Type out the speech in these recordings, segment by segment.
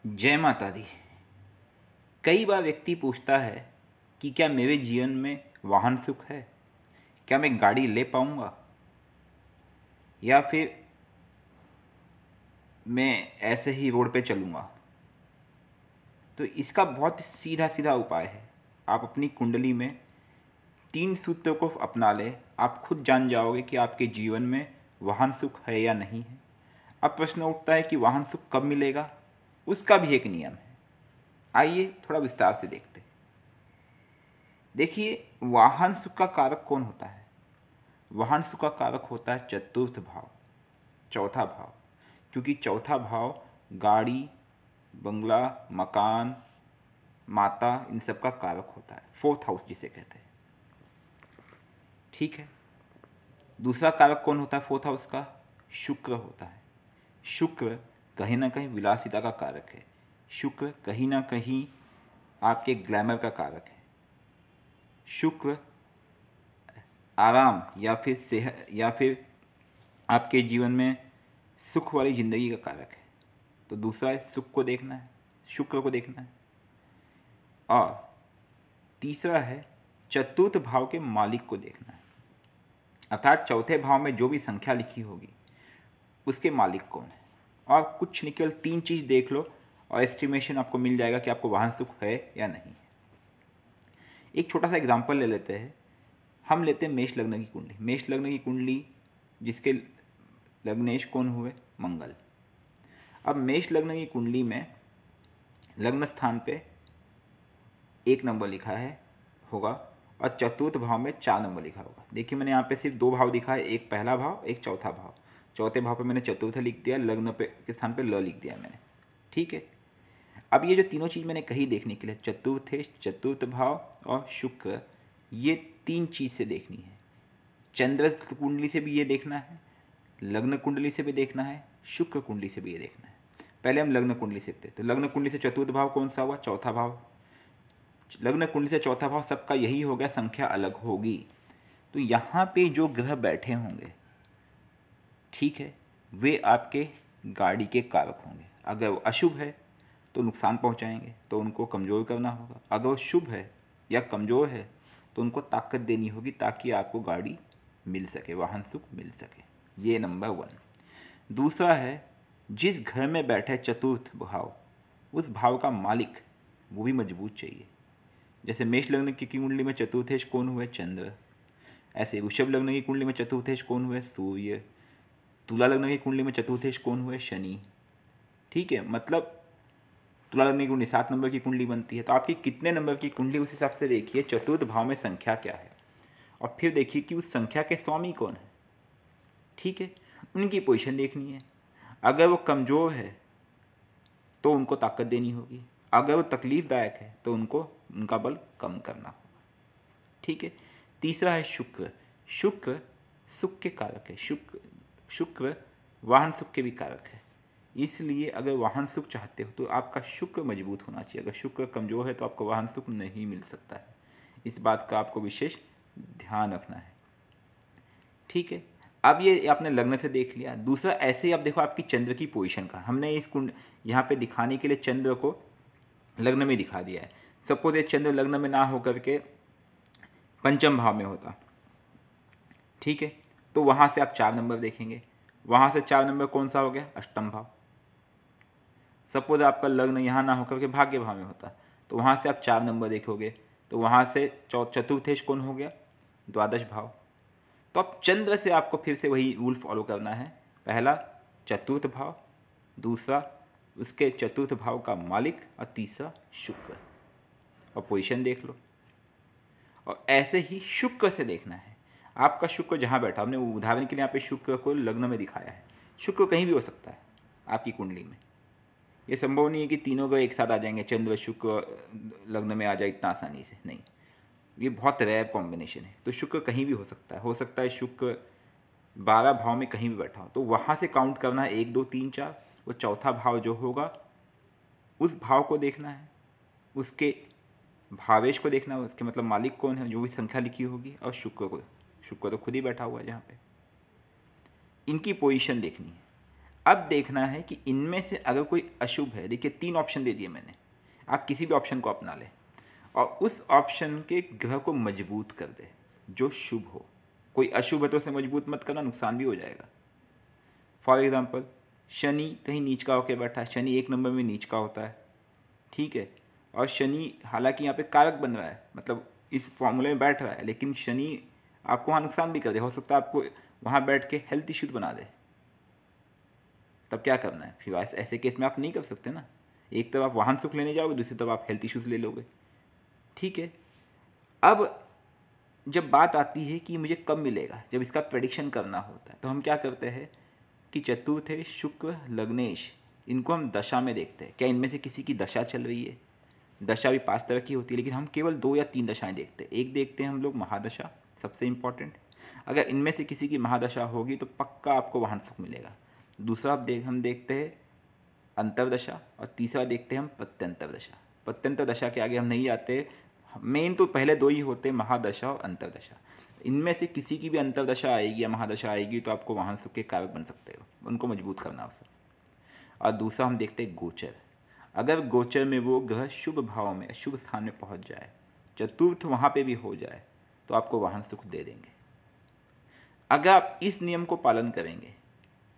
जय माता दी। कई बार व्यक्ति पूछता है कि क्या मेरे जीवन में वाहन सुख है, क्या मैं गाड़ी ले पाऊंगा, या फिर मैं ऐसे ही रोड पे चलूंगा। तो इसका बहुत सीधा सीधा उपाय है। आप अपनी कुंडली में 3 सूत्रों को अपना लें, आप खुद जान जाओगे कि आपके जीवन में वाहन सुख है या नहीं है। अब प्रश्न उठता है कि वाहन सुख कब मिलेगा, उसका भी एक नियम है। आइए थोड़ा विस्तार से देखते हैं। देखिए, वाहन सुख का कारक कौन होता है? वाहन सुख का कारक होता है चतुर्थ भाव, चौथा भाव। क्योंकि चौथा भाव गाड़ी, बंगला, मकान, माता, इन सब का कारक होता है। फोर्थ हाउस जिसे कहते हैं। ठीक है। दूसरा कारक कौन होता है फोर्थ हाउस का? शुक्र होता है। शुक्र कहीं ना कहीं विलासिता का कारक है। शुक्र कहीं ना कहीं आपके ग्लैमर का कारक है। शुक्र आराम या फिर सेहत या फिर आपके जीवन में सुख वाली ज़िंदगी का कारक है। तो दूसरा है सुख को देखना है, शुक्र को देखना है। और तीसरा है चतुर्थ भाव के मालिक को देखना है। अर्थात चौथे भाव में जो भी संख्या लिखी होगी उसके मालिक कौन है। और कुछ निकल 3 चीज़ देख लो और एस्टिमेशन आपको मिल जाएगा कि आपको वाहन सुख है या नहीं है। एक छोटा सा एग्जांपल ले लेते हैं। हम लेते हैं मेष लग्न की कुंडली। मेष लग्न की कुंडली जिसके लग्नेश कौन हुए? मंगल। अब मेष लग्न की कुंडली में लग्न स्थान पे 1 नंबर लिखा है होगा और चतुर्थ भाव में 4 नंबर लिखा होगा। देखिए, मैंने यहाँ पे सिर्फ 2 भाव दिखा है, एक पहला भाव, एक चौथा भाव। चौथे भाव पे मैंने चतुर्थ लिख दिया, लग्न पे के स्थान पे ल लिख दिया मैंने। ठीक है। अब ये जो तीनों चीज़ मैंने कही देखने के लिए, चतुर्थेश, चतुर्थ भाव और शुक्र, ये 3 चीज़ से देखनी है। चंद्र कुंडली से भी ये देखना है, लग्न कुंडली से भी देखना है, शुक्र कुंडली से भी ये देखना है। पहले हम लग्न कुंडली से देखते हैं। तो लग्न कुंडली से चतुर्थ भाव कौन सा हुआ? चौथा भाव। लग्न कुंडली से चौथा भाव सबका यही हो गया, संख्या अलग होगी। तो यहाँ पे जो ग्रह बैठे होंगे, ठीक है, वे आपके गाड़ी के कारक होंगे। अगर वो अशुभ है तो नुकसान पहुँचाएंगे, तो उनको कमज़ोर करना होगा। अगर वो शुभ है या कमज़ोर है तो उनको ताकत देनी होगी ताकि आपको गाड़ी मिल सके, वाहन सुख मिल सके। ये नंबर 1। दूसरा है जिस घर में बैठे चतुर्थ भाव, उस भाव का मालिक वो भी मजबूत चाहिए। जैसे मेष लग्न की कुंडली में चतुर्थेश कौन हुए? चंद्र। ऐसे वृषभ लग्न की कुंडली में चतुर्थेश कौन हुए? सूर्य। तुला लग्न की कुंडली में चतुर्थेश कौन हुए? शनि। ठीक है। मतलब तुला लग्न की कुंडली 7 नंबर की कुंडली बनती है। तो आपकी कितने नंबर की कुंडली, उस हिसाब से देखिए चतुर्थ भाव में संख्या क्या है और फिर देखिए कि उस संख्या के स्वामी कौन है। ठीक है। उनकी पोजीशन देखनी है। अगर वो कमज़ोर है तो उनको ताकत देनी होगी, अगर वो तकलीफ़दायक है तो उनको उनका बल कम करना होगा। ठीक है। तीसरा है शुक्र। शुक्र सुख के कारक है। शुक्र वाहन सुख के भी कारक है। इसलिए अगर वाहन सुख चाहते हो तो आपका शुक्र मजबूत होना चाहिए। अगर शुक्र कमज़ोर है तो आपको वाहन सुख नहीं मिल सकता है। इस बात का आपको विशेष ध्यान रखना है। ठीक है। अब ये आपने लग्न से देख लिया। दूसरा, ऐसे ही आप देखो आपकी चंद्र की पोजीशन का। हमने इस कुंड यहाँ पे दिखाने के लिए चंद्र को लग्न में दिखा दिया है। सपोज ये चंद्र लग्न में ना होकर के पंचम भाव में होता, ठीक है, तो वहाँ से आप 4 नंबर देखेंगे। वहाँ से 4 नंबर कौन सा हो गया? अष्टम भाव। सपोज आपका लग्न यहाँ ना होकर के भाग्य भाव में होता, तो वहाँ से आप 4 नंबर देखोगे, तो वहाँ से चतुर्थेश कौन हो गया? द्वादश भाव। तो अब चंद्र से आपको फिर से वही रूल फॉलो करना है। पहला चतुर्थ भाव, दूसरा उसके चतुर्थ भाव का मालिक और तीसरा शुक्र, और पोजीशन देख लो। और ऐसे ही शुक्र से देखना है। आपका शुक्र जहाँ बैठा, हमने उदाहरण के लिए यहाँ पे शुक्र को लग्न में दिखाया है। शुक्र कहीं भी हो सकता है आपकी कुंडली में। ये संभव नहीं है कि तीनों को एक साथ आ जाएंगे, चंद्र शुक्र लग्न में आ जाए इतना आसानी से, नहीं। ये बहुत रेयर कॉम्बिनेशन है। तो शुक्र कहीं भी हो सकता है। हो सकता है शुक्र 12 भाव में कहीं भी बैठा हो, तो वहाँ से काउंट करना है 1 2 3 4। वो चौथा भाव जो होगा उस भाव को देखना है, उसके भावेश को देखना है, उसके मतलब मालिक कौन है, जो भी संख्या लिखी होगी, और शुक्र तो खुद ही बैठा हुआ है जहाँ पे। इनकी पोजीशन देखनी है। अब देखना है कि इनमें से अगर कोई अशुभ है, देखिए 3 ऑप्शन दे दिए मैंने, आप किसी भी ऑप्शन को अपना लें और उस ऑप्शन के ग्रह को मजबूत कर दे जो शुभ हो। कोई अशुभ है तो उसे मजबूत मत करना, नुकसान भी हो जाएगा। फॉर एग्जाम्पल शनि कहीं नीच का होकर बैठा है, शनि 1 नंबर में नीच का होता है, ठीक है, और शनि हालांकि यहाँ पे कारक बन रहा है, मतलब इस फॉर्मूले में बैठ रहा है, लेकिन शनि आपको वहाँ नुकसान भी कर दे, हो सकता है आपको वहाँ बैठ के हेल्थ इश्यूज बना दे। तब क्या करना है फिर? ऐसे केस में आप नहीं कर सकते ना, एक तरफ आप वाहन सुख लेने जाओगे, दूसरी तरफ आप हेल्थ इश्यूज ले लोगे, ठीक है। अब जब बात आती है कि मुझे कब मिलेगा, जब इसका प्रेडिक्शन करना होता है, तो हम क्या करते हैं कि चतुर्थ शुक्र लग्नेश, इनको हम दशा में देखते हैं। क्या इनमें से किसी की दशा चल रही है? दशा भी 5 तरह की होती है, लेकिन हम केवल 2 या 3 दशाएं देखते हैं। एक देखते हैं हम लोग महादशा, सबसे इम्पॉर्टेंट। अगर इनमें से किसी की महादशा होगी तो पक्का आपको वाहन सुख मिलेगा। दूसरा हम देखते हैं अंतर्दशा, और तीसरा देखते हैं हम प्रत्यंतर दशा। प्रत्यंतर दशा के आगे हम नहीं आते, मेन तो पहले 2 ही होते, महादशा और अंतर्दशा। इनमें से किसी की भी अंतर्दशा आएगी या महादशा आएगी तो आपको वाहन सुख के कारक बन सकते हो, उनको मजबूत करना उससे। और दूसरा हम देखते हैं गोचर। अगर गोचर में वो ग्रह शुभ भाव में, शुभ स्थान में पहुंच जाए, चतुर्थ वहाँ पे भी हो जाए, तो आपको वाहन सुख दे देंगे। अगर आप इस नियम को पालन करेंगे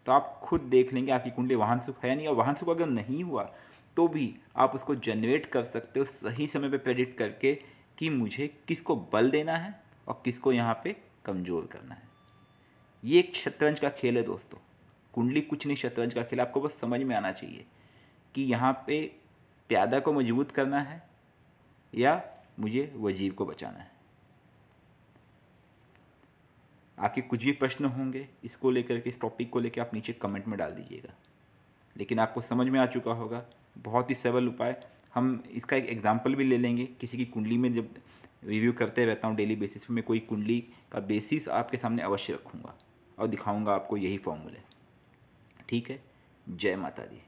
तो आप खुद देख लेंगे आपकी कुंडली वाहन सुख है नहीं, और वाहन सुख अगर नहीं हुआ तो भी आप उसको जनरेट कर सकते हो सही समय पे प्रेडिक्ट करके कि मुझे किसको बल देना है और किसको यहाँ पे कमज़ोर करना है। ये एक शतरंज का खेल है दोस्तों, कुंडली कुछ नहीं, शतरंज का खेल। आपको बस समझ में आना चाहिए कि यहाँ पे प्यादा को मजबूत करना है या मुझे वजीर को बचाना है। आपके कुछ भी प्रश्न होंगे इसको लेकर के, इस टॉपिक को लेकर, आप नीचे कमेंट में डाल दीजिएगा। लेकिन आपको समझ में आ चुका होगा, बहुत ही सरल उपाय। हम इसका एक एग्जांपल भी ले लेंगे। किसी की कुंडली में जब रिव्यू करते रहता हूँ डेली बेसिस पे, मैं कोई कुंडली का बेसिस आपके सामने अवश्य रखूँगा और दिखाऊँगा आपको यही फॉर्मूले। ठीक है, जय माता दी।